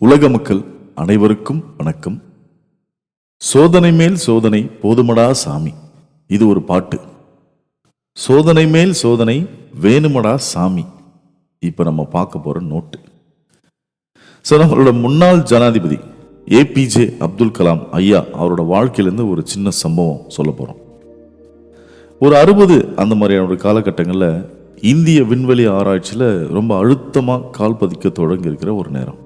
உலக மக்கள் அனைவருக்கும் வணக்கம். சோதனை மேல் சோதனை போதுமடா சாமி, இது ஒரு பாட்டு. சோதனை மேல் சோதனை வேணுமடா சாமி. இப்ப நம்ம பார்க்க போற நோட்டு. நம்மளோட முன்னாள் ஜனாதிபதி ஏபிஜே அப்துல் கலாம் ஐயா அவரோட வாழ்க்கையிலேருந்து ஒரு சின்ன சம்பவம் சொல்ல போறோம். ஒரு 60 அந்த மாதிரியான ஒரு காலகட்டங்களில் இந்திய விண்வெளி ஆராய்ச்சியில் ரொம்ப அழுத்தமாக கால் பதிக்க தொடங்கி இருக்கிற ஒரு நேரம்.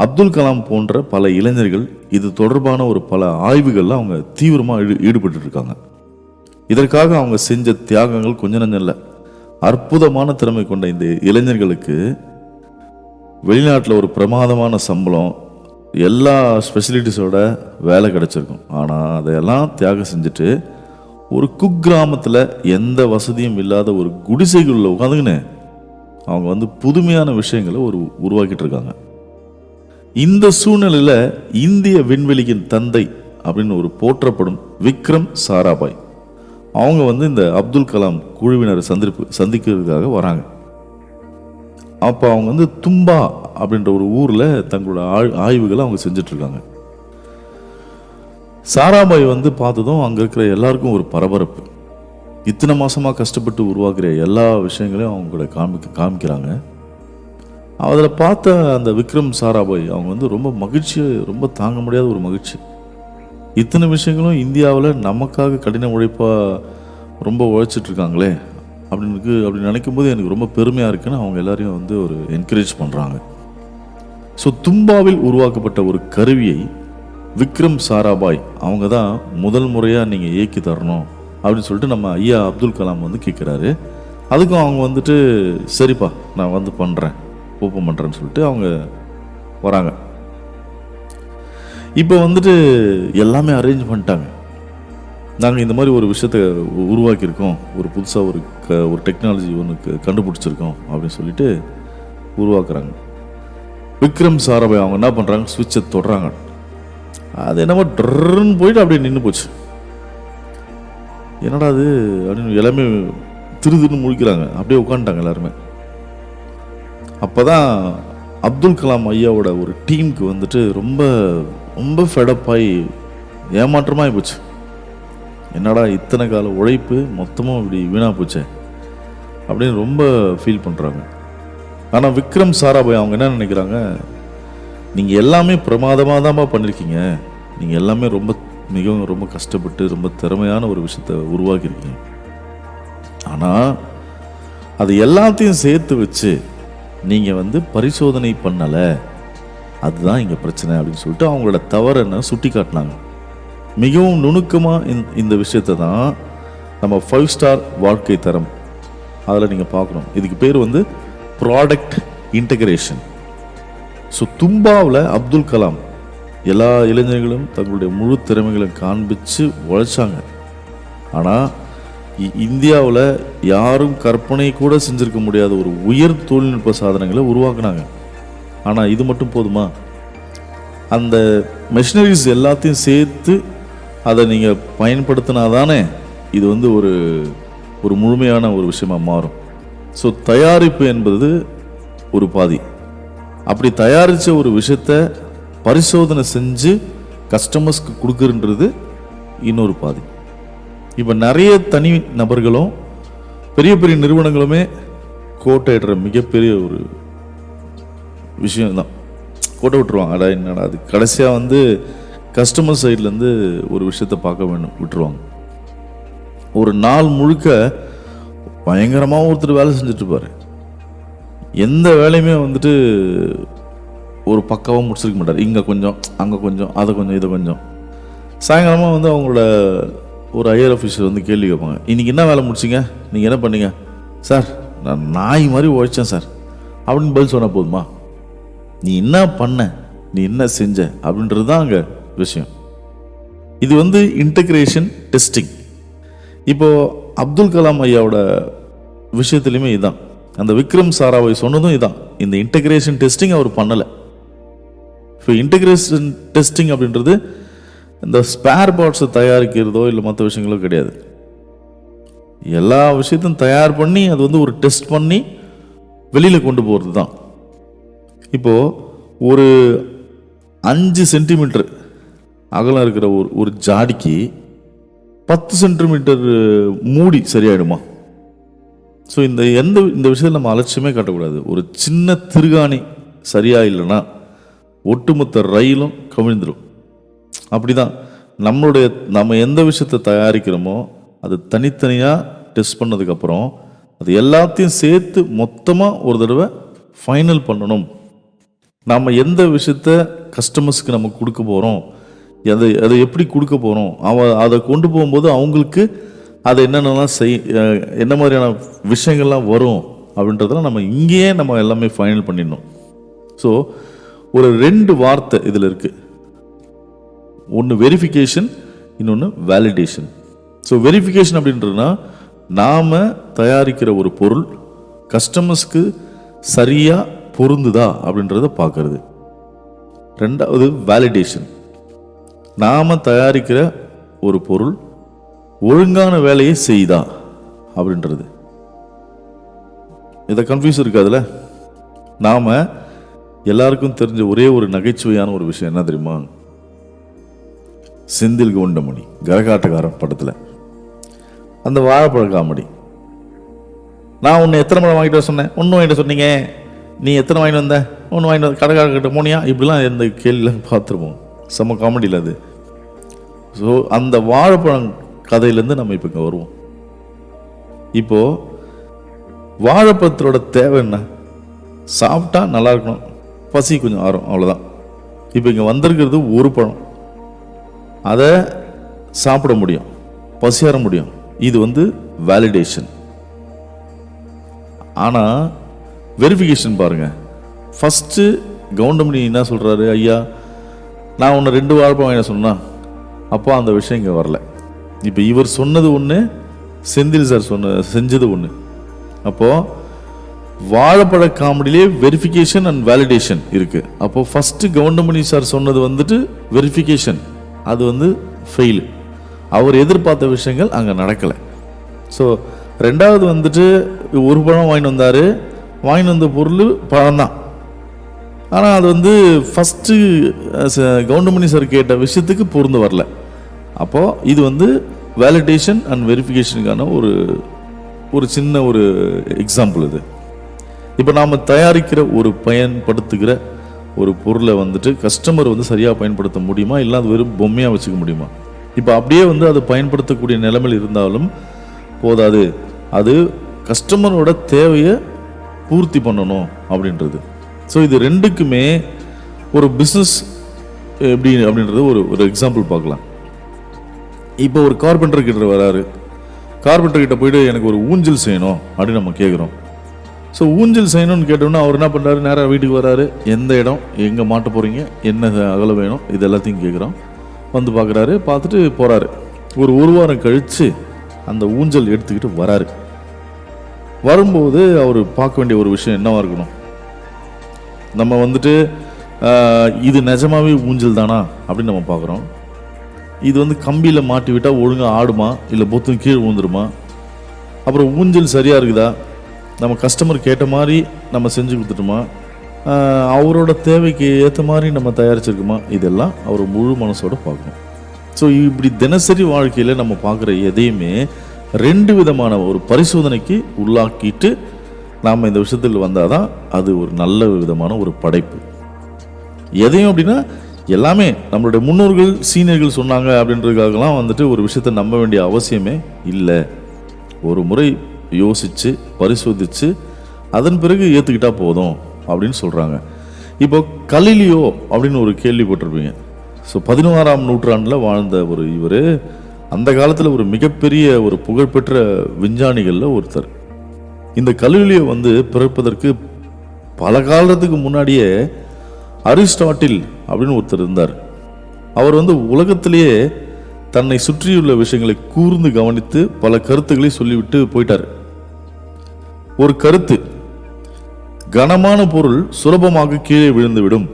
அப்துல் கலாம் போன்ற பல இளைஞர்கள் இது தொடர்பான ஒரு பல ஆய்வுகளில் அவங்க தீவிரமாக ஈடுபட்டு இருக்காங்க. இதற்காக அவங்க செஞ்ச தியாகங்கள் கொஞ்சம் நஞ்சம் இல்லை. அற்புதமான திறமை கொண்ட இந்த இளைஞர்களுக்கு வெளிநாட்டில் ஒரு பிரமாதமான சம்பளம், எல்லா ஸ்பெசிலிட்டிஸோட வேலை கிடைச்சிருக்கும். ஆனால் அதையெல்லாம் தியாகம் செஞ்சுட்டு ஒரு குக்கிராமத்தில் எந்த வசதியும் இல்லாத ஒரு குடிசைகளில் உட்காந்துக்கின்னு அவங்க புதுமையான விஷயங்களை உருவாக்கிட்டு இருக்காங்க. இந்த சூழ்நிலையில் இந்திய விண்வெளியின் தந்தை அப்படின்னு ஒரு போற்றப்படும் விக்ரம் சாராபாய் அவங்க இந்த அப்துல் கலாம் குழுவினரை சந்திக்கிறதுக்காக வராங்க. அப்போ அவங்க தும்பா அப்படின்ற ஒரு ஊரில் தங்களோட ஆய்வுகளை அவங்க செஞ்சிட்ருக்காங்க. சாராபாய் பார்த்ததும் அங்கே இருக்கிற எல்லாருக்கும் ஒரு பரபரப்பு. இத்தனை மாதமாக கஷ்டப்பட்டு உருவாக்குற எல்லா விஷயங்களையும் அவங்கள காமிக்கிறாங்க. அதில் பார்த்த அந்த விக்ரம் சாராபாய் அவங்க ரொம்ப மகிழ்ச்சியை, ரொம்ப தாங்க முடியாத ஒரு மகிழ்ச்சி. இத்தனை விஷயங்களும் இந்தியாவில் நமக்காக கடின உழைப்பாக ரொம்ப உழைச்சிட்ருக்காங்களே அப்படின்னு நினைக்கும் போது எனக்கு ரொம்ப பெருமையாக இருக்குன்னு அவங்க எல்லாரையும் ஒரு என்கரேஜ் பண்ணுறாங்க. ஸோ தும்பாவில் உருவாக்கப்பட்ட ஒரு கருவியை விக்ரம் சாராபாய் அவங்க தான் முதல் முறையாக நீங்கள் இயக்கி தரணும் அப்படின்னு சொல்லிட்டு நம்ம ஐயா அப்துல் கலாம் கேட்குறாரு. அதுக்கும் அவங்க சரிப்பா நான் பண்ணுறேன், ஓப்பன் பண்ணுறேன்னு சொல்லிட்டு அவங்க வராங்க. இப்போ எல்லாமே அரேஞ்ச் பண்ணிட்டாங்க. நாங்கள் இந்த மாதிரி ஒரு விஷயத்தை உருவாக்கியிருக்கோம், ஒரு புதுசாக ஒரு டெக்னாலஜி ஒன்று கண்டுபிடிச்சிருக்கோம் அப்படின்னு சொல்லிட்டு உருவாக்குறாங்க. விக்ரம் சாராபாய் அவங்க என்ன பண்ணுறாங்க, சுவிட்சை தொடுறாங்க. அது என்னமோ ட்ரன்னு போயிட்டு அப்படியே நின்று போச்சு. என்னடா அது அப்படின்னு எல்லாமே திருதுன்னு முழிக்கிறாங்க. அப்படியே உட்காந்துட்டாங்க எல்லாருமே. அப்போதான் அப்துல் கலாம் ஐயாவோட ஒரு டீமுக்கு ரொம்ப ரொம்ப ஃபெடப்பாகி ஏமாற்றமாகி போச்சு. என்னடா இத்தனை கால உழைப்பு மொத்தமாக இப்படி வீணாக போச்சே அப்படின்னு ரொம்ப ஃபீல் பண்ணுறாங்க. ஆனால் விக்ரம் சாராபாய் அவங்க என்ன நினைக்கிறாங்க, நீங்கள் எல்லாமே பிரமாதமாக தான்ப்பா பண்ணியிருக்கீங்க, நீங்கள் எல்லாமே மிகவும் ரொம்ப கஷ்டப்பட்டு ரொம்ப திறமையான ஒரு விஷயத்தை உருவாக்கியிருக்கீங்க. ஆனால் அது எல்லாத்தையும் சேர்த்து வச்சு நீங்கள் பரிசோதனை பண்ணலை, அதுதான் இங்கே பிரச்சனை அப்படின்னு சொல்லிட்டு அவங்களோட தவறு என்ன சுட்டி காட்டினாங்க. மிகவும் நுணுக்கமாக இந்த விஷயத்தை தான் நம்ம 5 ஸ்டார் வாழ்க்கை தரம் அதில் நீங்கள் பார்க்கணும். இதுக்கு பேர் ப்ராடக்ட் இன்டகிரேஷன். ஸோ தும்பாவில் அப்துல் கலாம் எல்லா இளைஞர்களும் தங்களுடைய முழு திறமைகளை காண்பித்து உழைச்சாங்க. ஆனால் இந்தியாவில் யாரும் கற்பனை கூட செஞ்சிருக்க முடியாத ஒரு உயர் தொழில்நுட்ப சாதனங்களை உருவாக்குனாங்க. ஆனால் இது மட்டும் போதுமா? அந்த மெஷினரிஸ் எல்லாத்தையும் சேர்த்து அதை நீங்கள் பயன்படுத்தினாதானே இது ஒரு முழுமையான ஒரு விஷயமா மாறும். ஸோ தயாரிப்பு என்பது ஒரு பாதி. அப்படி தயாரித்த ஒரு விஷயத்தை பரிசோதனை செஞ்சு கஸ்டமர்ஸ்க்கு கொடுக்குறது இன்னொரு பாதி. இப்போ நிறைய தனி நபர்களும் பெரிய பெரிய நிறுவனங்களுமே கோட்டையிடுற மிகப்பெரிய ஒரு விஷயம்தான். கோட்டை விட்டுருவாங்க. அடா என்னடா அது, கடைசியாக கஸ்டமர் சைட்லேருந்து ஒரு விஷயத்தை பார்க்க வேண்டும் விட்டுருவாங்க. ஒரு நாள் முழுக்க பயங்கரமாக ஒருத்தர் வேலை செஞ்சுட்ருப்பார். எந்த வேலையுமே ஒரு பக்காவாக முடிச்சிருக்க மாட்டார். இங்கே கொஞ்சம், அங்கே கொஞ்சம், அதை கொஞ்சம், இதை கொஞ்சம். சாயங்காலமாக அவங்களோட ஒரு ஹையர் ஆஃபீஸர் கேள்வி கேட்பாங்க, இன்றைக்கி என்ன வேலை முடிச்சிங்க, நீங்கள் என்ன பண்ணீங்க? சார் நான் நாய் மாதிரி உழைச்சேன் சார் அப்படின்னு பதில் சொன்னால் போதுமா? நீ என்ன பண்ண, நீ என்ன செஞ்ச அப்படின்றது தான் அங்கே விஷயம். இது இன்டகிரேஷன் டெஸ்டிங். இப்போது அப்துல் கலாம் ஐயாவோட விஷயத்துலையுமே இதுதான். அந்த விக்ரம் சாராபாய் சொன்னதும் இதுதான். இந்த இன்டகிரேஷன் டெஸ்டிங் அவர் பண்ணலை. இப்போ இன்டகிரேஷன் டெஸ்டிங் அப்படின்றது இந்த ஸ்பேர் பார்ட்ஸை தயாரிக்கிறதோ இல்லை மற்ற விஷயங்களோ கிடையாது. எல்லா விஷயத்தையும் தயார் பண்ணி அது ஒரு டெஸ்ட் பண்ணி வெளியில் கொண்டு போகிறது தான். இப்போது ஒரு 5 சென்டிமீட்டர் அகலம் இருக்கிற ஒரு ஜாடிக்கு 10 சென்டிமீட்டர் மூடி சரியாயிடுமா? ஸோ இந்த விஷயத்தில் நம்ம அலட்சியமே காட்டக்கூடாது. ஒரு சின்ன திருகாணி சரியா இல்லைன்னா ஒட்டுமொத்த ரயிலும் கவிழ்ந்துடும். அப்படிதான் நம்ம எந்த விஷயத்தை தயாரிக்கிறோமோ அது தனித்தனியாக டெஸ்ட் பண்ணதுக்கப்புறம் அது எல்லாத்தையும் சேர்த்து மொத்தமாக ஒரு தடவை ஃபைனல் பண்ணணும். நம்ம எந்த விஷயத்த கஸ்டமர்ஸ்க்கு நம்ம கொடுக்க போகிறோம், அதை எப்படி கொடுக்க போகிறோம், அதை கொண்டு போகும்போது அவங்களுக்கு அதை என்னென்னலாம் என்ன மாதிரியான விஷயங்கள்லாம் வரும் அப்படின்றதெல்லாம் நம்ம இங்கேயே நம்ம எல்லாமே ஃபைனல் பண்ணிடணும். ஸோ ஒரு 2 வார்த்தை இதில் இருக்குது. ஒன்று வெரிஃபிகேஷன், இன்னொன்று வேலிடேஷன். ஸோ வெரிஃபிகேஷன் அப்படின்றதுனா நாம் தயாரிக்கிற ஒரு பொருள் கஸ்டமர்ஸ்க்கு சரியாக பொருந்துதா அப்படின்றத பார்க்கறது. 2வது வேலிடேஷன், நாம் தயாரிக்கிற ஒரு பொருள் ஒழுங்கான வேலையை செய்தா அப்படின்றது. இதை கன்ஃபியூஸ் இருக்காதுல்ல. நாம் எல்லாருக்கும் தெரிஞ்ச ஒரே ஒரு நகைச்சுவையான ஒரு விஷயம் என்ன தெரியுமா? செந்தில் கவுண்டமணி கரகாட்டக்காரன் படத்தில் அந்த வாழைப்பழ காமெடி. நான் உன்னை எத்தனை பழம் வாங்கிட்டு வர சொன்னேன், ஒன்று வாங்கிட்டு சொன்னீங்க, நீ எத்தனை வாங்கிட்டு வந்த, ஒன்று வாங்கிட்டு வந்த, கடைக்காரர்கிட்ட போனியா, இப்படிலாம் இந்த கேள்விலாம் பார்த்துருப்போம். செம்ம காமெடியில் அது. ஸோ அந்த வாழைப்பழம் கதையிலேருந்து நம்ம இப்போ இங்கே வருவோம். இப்போது வாழைப்பழத்தோட தேவை என்ன? சாப்பிட்டா நல்லா இருக்கணும், பசி கொஞ்சம் ஆறும், அவ்வளோதான். இப்போ இங்கே வந்திருக்கிறது ஒரு பழம், அதை சாப்பிட முடியும், பசியார முடியும். இது வேலிடேஷன். ஆனால் வெரிஃபிகேஷன் பாருங்க. ஃபஸ்ட்டு கவுண்டமணி என்ன சொல்கிறாரு, ஐயா நான் ஒன்று 2 வாழைப்பழம் வாங்கின சொன்னா, அப்போ அந்த விஷயம் இங்கே வரல. இப்போ இவர் சொன்னது ஒன்று, செந்தில் சார் செஞ்சது ஒன்று. அப்போது வாழைப்பழ காமெடியிலே வெரிஃபிகேஷன் அண்ட் வேலிடேஷன் இருக்குது. அப்போது ஃபஸ்ட்டு கவுண்டமணி சார் சொன்னது வெரிஃபிகேஷன், அது ஃபெயிலு. அவர் எதிர்பார்த்த விஷயங்கள் அங்கே நடக்கலை. ஸோ 2வது ஒரு பழம் வாங்கிட்டு வந்தார், வாங்கிட்டு வந்த பொருள் பழம்தான். ஆனால் அது ஃபஸ்ட்டு கவுண்டமணி சார் கேட்ட விஷயத்துக்கு பொருந்து வரல. அப்போது இது வேலிடேஷன் அண்ட் வெரிஃபிகேஷனுக்கான ஒரு சின்ன ஒரு எக்ஸாம்பிள் இது. இப்போ நாம் தயாரிக்கிற பயன்படுத்துகிற ஒரு பொருளை கஸ்டமர் சரியாக பயன்படுத்த முடியுமா, இல்லை அது வெறும் பொம்மையாக வச்சுக்க முடியுமா? இப்போ அப்படியே அதை பயன்படுத்தக்கூடிய நிலைமையில் இருந்தாலும் போதாது, அது கஸ்டமரோட தேவையை பூர்த்தி பண்ணணும் அப்படின்றது. ஸோ இது 2க்குமே ஒரு பிஸ்னஸ் எப்படி அப்படின்றது ஒரு எக்ஸாம்பிள் பார்க்கலாம். இப்போ ஒரு கார்பெண்டர் கிட்ட வராரு, கார்பெண்டர் கிட்ட போயிட்டு எனக்கு ஒரு ஊஞ்சல் செய்யணும் அப்படின்னு நம்ம கேட்குறோம். ஸோ ஊஞ்சல் செய்யணும்னு கேட்டோம்னா அவர் என்ன பண்ணுறாரு, நேராக வீட்டுக்கு வராரு, எந்த இடம், எங்கே மாட்ட போகிறீங்க, என்ன அகலம் வேணும், இது எல்லாத்தையும் கேட்குறோம். பார்க்குறாரு, பார்த்துட்டு போகிறாரு. ஒரு வாரம் கழித்து அந்த ஊஞ்சல் எடுத்துக்கிட்டு வராரு. வரும்போது அவர் பார்க்க வேண்டிய ஒரு விஷயம் என்னவாக இருக்கணும், நம்ம இது நிஜமாவே ஊஞ்சல் தானா அப்படின்னு நம்ம பார்க்குறோம். இது கம்பியில் மாட்டி விட்டால் ஒழுங்காக ஆடுமா, இல்லை பொத்து கீழே விழுந்துருமா, அப்புறம் ஊஞ்சல் சரியாக இருக்குதா, நம்ம கஸ்டமர் கேட்ட மாதிரி நம்ம செஞ்சு கொடுத்துட்டோமா, அவரோட தேவைக்கு ஏற்ற மாதிரி நம்ம தயாரிச்சிருக்குமா, இதெல்லாம் அவர் முழு மனசோட பார்க்கணும். ஸோ இப்படி தினசரி வாழ்க்கையில் நம்ம பார்க்குற எதையுமே 2 விதமான ஒரு பரிசோதனைக்கு உள்ளாக்கிட்டு நாம் இந்த விஷயத்தில் வந்தால் தான் அது ஒரு நல்ல விதமான ஒரு படைப்பு. எதையும் அப்படின்னா எல்லாமே நம்மளுடைய முன்னோர்கள் சீனியர்கள் சொன்னாங்க அப்படின்றதுக்காகலாம் ஒரு விஷயத்தை நம்ப வேண்டிய அவசியமே இல்லை. ஒரு முறை யோசித்து பரிசோதித்து அதன் பிறகு ஏற்றுக்கிட்டா போதும் அப்படின்னு சொல்கிறாங்க. இப்போ கலீலியோ அப்படின்னு ஒரு கேள்விப்பட்டிருப்பீங்க. ஸோ 16ஆம் நூற்றாண்டில் வாழ்ந்த இவர் அந்த காலத்தில் ஒரு மிகப்பெரிய ஒரு புகழ்பெற்ற விஞ்ஞானிகளில் ஒருத்தர். இந்த கலீலியோ பிறப்பதற்கு பல காலத்துக்கு முன்னாடியே அரிஸ்டாட்டில் அப்படின்னு ஒருத்தர் இருந்தார். அவர் உலகத்திலேயே தன்னை சுற்றியுள்ள விஷயங்களை கூர்ந்து கவனித்து பல கருத்துக்களை சொல்லிவிட்டு போயிட்டார். ஒரு கருத்து, கனமான பொருள் சுலபமாக கீழே விழுந்துவிடும்,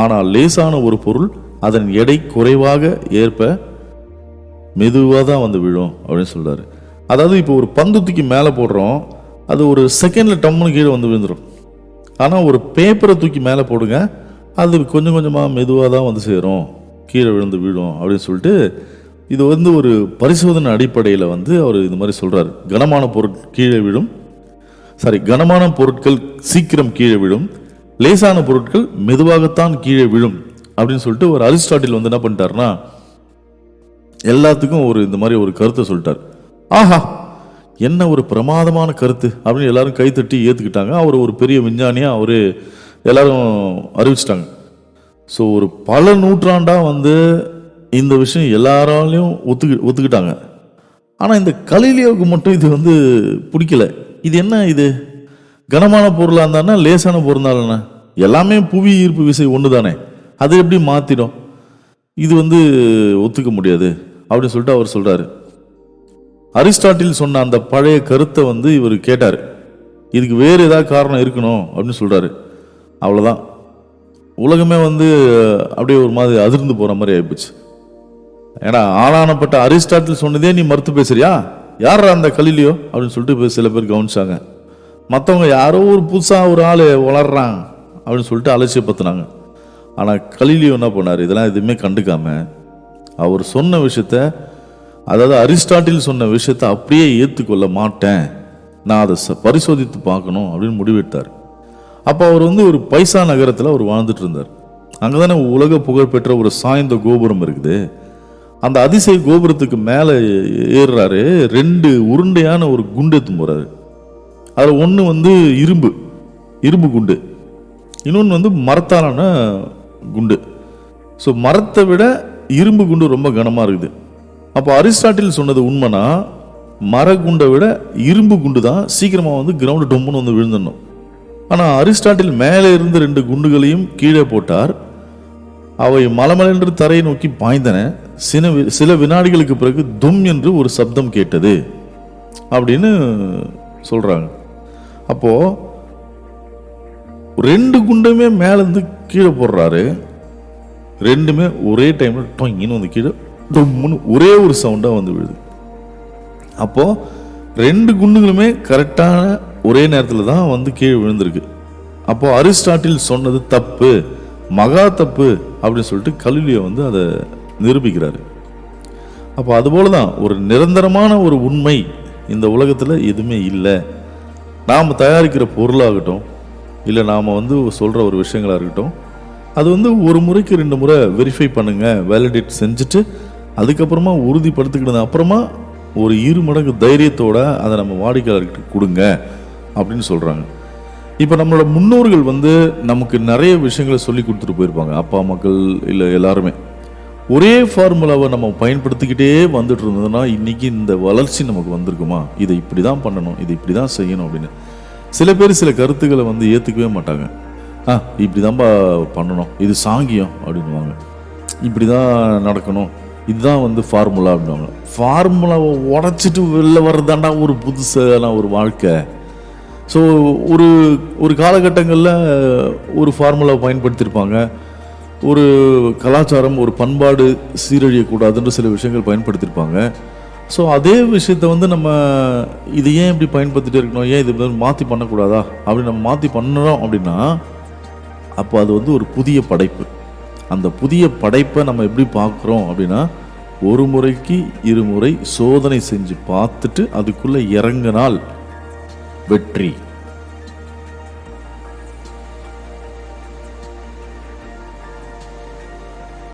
ஆனால் லேசான ஒரு பொருள் அதன் எடை குறைவாக ஏற்ப மெதுவாக தான் விழும் அப்படின்னு சொல்றாரு. அதாவது இப்போ ஒரு பந்து தூக்கி மேலே போடுறோம், அது ஒரு செகண்டில் டம்னு கீழே விழுந்துடும். ஆனால் ஒரு பேப்பரை தூக்கி மேலே போடுங்க, அது கொஞ்சம் கொஞ்சமாக மெதுவாக தான் வந்து சேரும், கீழே விழுந்து விழும் அப்படின்னு சொல்லிட்டு இது வந்து ஒரு பரிசோதனை அடிப்படையில் வந்து அவர் இது மாதிரி சொல்கிறார். கனமான பொருட்கள் சீக்கிரம் கீழே விழும், லேசான பொருட்கள் மெதுவாகத்தான் கீழே விழும் அப்படின்னு சொல்லிட்டு ஒரு அரிஸ்டாட்டில் வந்து என்ன பண்ணிட்டாருன்னா எல்லாத்துக்கும் ஒரு இந்த மாதிரி ஒரு கருத்தை சொல்லிட்டார். ஆஹா, என்ன ஒரு பிரமாதமான கருத்து அப்படின்னு எல்லாரும் கைத்தட்டி ஏற்றுக்கிட்டாங்க. அவர் ஒரு பெரிய விஞ்ஞானியாக அவர் எல்லாரும் அறிவிச்சிட்டாங்க. ஸோ ஒரு பல நூற்றாண்டாக வந்து இந்த விஷயம் எல்லாராலையும் ஒத்துக்கிட்டாங்க. ஆனால் இந்த கலீலியோவுக்கு மட்டும் இது வந்து பிடிக்கல. இது என்ன, இது கனமான பொருளாக இருந்தானா லேசான பொருளான எல்லாமே புவி ஈர்ப்பு விசை ஒன்று தானே, அது எப்படி மாற்றிடும், இது வந்து ஒத்துக்க முடியாது அப்படின்னு சொல்லிட்டு அவர் சொல்கிறாரு. அரிஸ்டாட்டில் சொன்ன அந்த பழைய கருத்தை வந்து இவர் கேட்டார். இதுக்கு வேறு ஏதாவது காரணம் இருக்கணும் அப்படின்னு சொல்கிறாரு. அவ்வளோதான், உலகமே வந்து அப்படியே ஒரு மாதிரி அதிர்ந்து போகிற மாதிரி ஆயிப்போச்சு. ஏன்னா ஆளானப்பட்ட அரிஸ்டாட்டில் சொன்னதே நீ மறுத்து பேசுறியா, யார் அந்த கலீலியோ அப்படின்னு சொல்லிட்டு சில பேர் கவனிச்சாங்க. மற்றவங்க யாரோ ஒரு புதுசாக ஒரு ஆள் வளர்றான் அப்படின்னு சொல்லிட்டு அலட்சியப்படுத்தினாங்க. ஆனால் கலீலியோ என்ன பண்ணார், இதெல்லாம் எதுவுமே கண்டுக்காம அவர் சொன்ன விஷயத்த, அதாவது அரிஸ்டாட்டில் சொன்ன விஷயத்த அப்படியே ஏற்றுக்கொள்ள மாட்டேன், நான் அதை பரிசோதித்து பார்க்கணும் அப்படின்னு முடிவெடுத்தார். அப்போ அவர் வந்து ஒரு பைசா நகரத்தில் அவர் வாழ்ந்துட்டு இருந்தார். அங்கே தானே உலக புகழ்பெற்ற ஒரு சாய்ந்த கோபுரம் இருக்குது. அந்த அதிசய கோபுரத்துக்கு மேலே ஏறுறாரு. 2 உருண்டையான ஒரு குண்டு எடுத்து போறாரு. அதில் ஒன்று வந்து இரும்பு குண்டு, இன்னொன்று வந்து மரத்தாலான குண்டு. ஸோ மரத்தை விட இரும்பு குண்டு ரொம்ப கனமாக இருக்குது. அப்போ அரிஸ்டாட்டில் சொன்னது உண்மைனா மர குண்டை விட இரும்பு குண்டு தான் சீக்கிரமாக வந்து கிரவுண்டு டொம்புன்னு வந்து விழுந்துடணும். ஆனால் அரிஸ்டாட்டில் மேலே இருந்து 2 குண்டுகளையும் கீழே போட்டார். அவை மலமலென்று தரையை நோக்கி பாய்ந்தன. சில வினாடிகளுக்கு பிறகு தும் என்று ஒரு சப்தம் கேட்டது அப்படின்னு சொல்றாங்க. அப்போ 2 குண்டுமே மேலேருந்து கீழே போடுறாரு. 2மே ஒரே டைம்ல டொங்கின்னு வந்து கீழே டொம்முன்னு ஒரே ஒரு சவுண்டா வந்து விழுது. அப்போ 2 குண்டுகளுமே கரெக்டான ஒரே நேரத்தில் தான் வந்து கீழே விழுந்திருக்கு. அப்போ அரிஸ்டாட்டில் சொன்னது தப்பு, மகா தப்பு அப்படின்னு சொல்லிட்டு கலீலியோ வந்து அதை நிரூபிக்கிறாரு. அப்போ அதுபோல தான் ஒரு நிரந்தரமான ஒரு உண்மை இந்த உலகத்தில் எதுவுமே இல்லை. நாம் தயாரிக்கிற பொருளாகட்டும், இல்லை நாம் வந்து சொல்கிற ஒரு விஷயங்களாக இருக்கட்டும், அது வந்து ஒரு முறைக்கு 2 முறை வெரிஃபை பண்ணுங்கள், வேலிடேட் செஞ்சுட்டு அதுக்கப்புறமா உறுதிப்படுத்திக்கிட்டு அப்புறமா ஒரு 2 மடங்கு தைரியத்தோடு அதை நம்ம வாடிக்கையாளர்கிட்ட கொடுங்க அப்படின்னு சொல்கிறாங்க. இப்போ நம்மளோட முன்னோர்கள் வந்து நமக்கு நிறைய விஷயங்களை சொல்லி கொடுத்துட்டு போயிருப்பாங்க. அப்பா மக்கள் இல்லை எல்லாருமே ஒரே ஃபார்முலாவை நம்ம பயன்படுத்திக்கிட்டே வந்துட்டு இருந்ததுன்னா இன்னைக்கு இந்த வளர்ச்சி நமக்கு வந்திருக்குமா, இதை இப்படி தான் பண்ணணும், இதை இப்படி தான் செய்யணும் அப்படின்னு. சில பேர் சில கருத்துக்களை வந்து ஏற்றுக்கவே மாட்டாங்க. இப்படி தான்ப்பா பண்ணணும், இது சாங்கியம் அப்படின்வாங்க, இப்படி தான் நடக்கணும், இதுதான் வந்து ஃபார்முலா அப்படின்வாங்க. ஃபார்முலாவை உடச்சிட்டு வெளில வர்றதாண்டா ஒரு புதுசான ஒரு வாழ்க்கை. ஸோ ஒரு காலகட்டங்களில் ஒரு ஃபார்முலாவை பயன்படுத்தியிருப்பாங்க. ஒரு கலாச்சாரம், ஒரு பண்பாடு சீரழியக்கூடாதுன்ற சில விஷயங்கள் பயன்படுத்தியிருப்பாங்க. ஸோ அதே விஷயத்த வந்து நம்ம இது ஏன் இப்படி பயன்படுத்திகிட்டே இருக்கணும், ஏன் இது மாற்றி பண்ணக்கூடாதா அப்படின்னு நம்ம மாற்றி பண்ணுறோம் அப்படின்னா அப்போ அது வந்து ஒரு புதிய படைப்பு. அந்த புதிய படைப்பை நம்ம எப்படி பார்க்குறோம் அப்படின்னா, ஒரு முறைக்கு 2 முறை சோதனை செஞ்சு பார்த்துட்டு அதுக்குள்ளே இறங்கினால் வெற்றி.